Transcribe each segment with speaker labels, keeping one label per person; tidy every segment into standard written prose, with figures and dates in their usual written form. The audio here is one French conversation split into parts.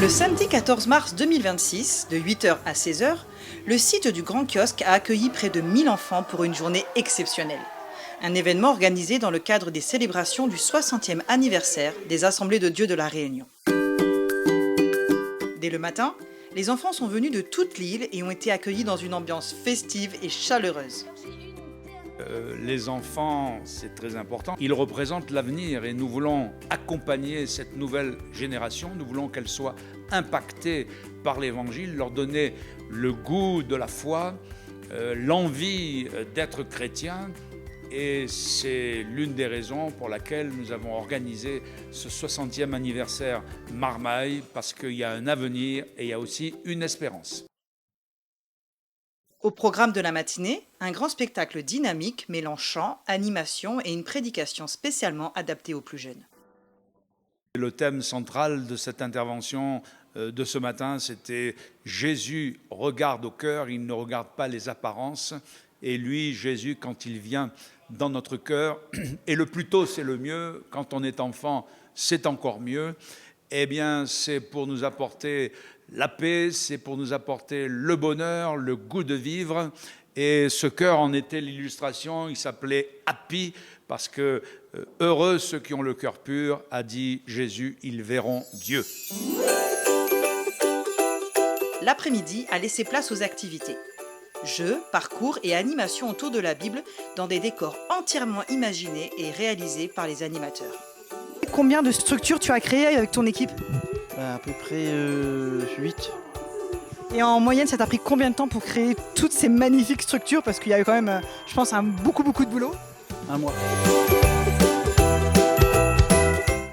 Speaker 1: Le samedi 14 mars 2026, de 8h à 16h, le site du Grand Kiosque a accueilli près de 1000 enfants pour une journée exceptionnelle. Un événement organisé dans le cadre des célébrations du 60e anniversaire des Assemblées de Dieu de la Réunion. Dès le matin, les enfants sont venus de toute l'île et ont été accueillis dans une ambiance festive et chaleureuse.
Speaker 2: Les enfants, c'est très important. Ils représentent l'avenir et nous voulons accompagner cette nouvelle génération. Nous voulons qu'elle soit impactée par l'Évangile, leur donner le goût de la foi, l'envie d'être chrétien. Et c'est l'une des raisons pour laquelle nous avons organisé ce 60e anniversaire Marmaille, parce qu'il y a un avenir et il y a aussi une espérance.
Speaker 1: Au programme de la matinée, un grand spectacle dynamique mêlant chant, animation et une prédication spécialement adaptée aux plus jeunes.
Speaker 2: Le thème central de cette intervention de ce matin, c'était « Jésus regarde au cœur, il ne regarde pas les apparences ». Et lui, Jésus, quand il vient dans notre cœur, et le plus tôt c'est le mieux, quand on est enfant c'est encore mieux, eh bien c'est pour nous apporter la paix, c'est pour nous apporter le bonheur, le goût de vivre. Et ce cœur en était l'illustration, il s'appelait Happy, parce que heureux ceux qui ont le cœur pur, a dit Jésus, ils verront Dieu.
Speaker 1: L'après-midi a laissé place aux activités. Jeux, parcours et animations autour de la Bible dans des décors entièrement imaginés et réalisés par les animateurs. Combien de structures tu as créées avec ton équipe ?
Speaker 3: À peu près 8.
Speaker 1: Et en moyenne, ça t'a pris combien de temps pour créer toutes ces magnifiques structures ? Parce qu'il y a eu quand même, je pense, beaucoup de boulot.
Speaker 3: Un mois.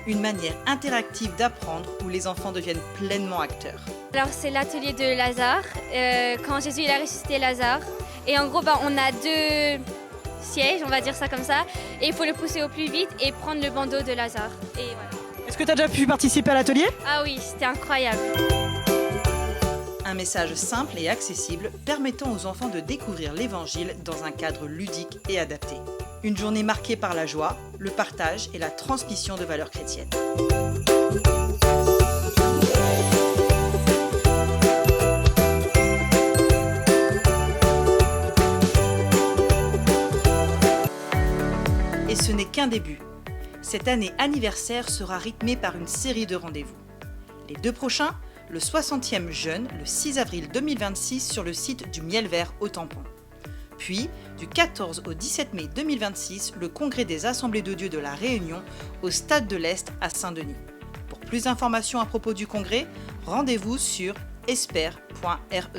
Speaker 1: Une manière interactive d'apprendre où les enfants deviennent pleinement acteurs.
Speaker 4: Alors c'est l'atelier de Lazare, quand Jésus il a ressuscité Lazare. Et en gros, on a 2 sièges, on va dire ça comme ça, et il faut le pousser au plus vite et prendre le bandeau de Lazare. Et voilà.
Speaker 1: Est-ce que tu as déjà pu participer à l'atelier ?
Speaker 4: Ah oui, c'était incroyable.
Speaker 1: Un message simple et accessible permettant aux enfants de découvrir l'Évangile dans un cadre ludique et adapté. Une journée marquée par la joie, le partage et la transmission de valeurs chrétiennes. Et ce n'est qu'un début. Cette année anniversaire sera rythmée par une série de rendez-vous. Les 2 prochains, le 60e Jeûne, le 6 avril 2026 sur le site du Miel Vert au Tampon. Puis, du 14 au 17 mai 2026, le Congrès des Assemblées de Dieu de la Réunion au Stade de l'Est à Saint-Denis. Pour plus d'informations à propos du congrès, rendez-vous sur esper.re.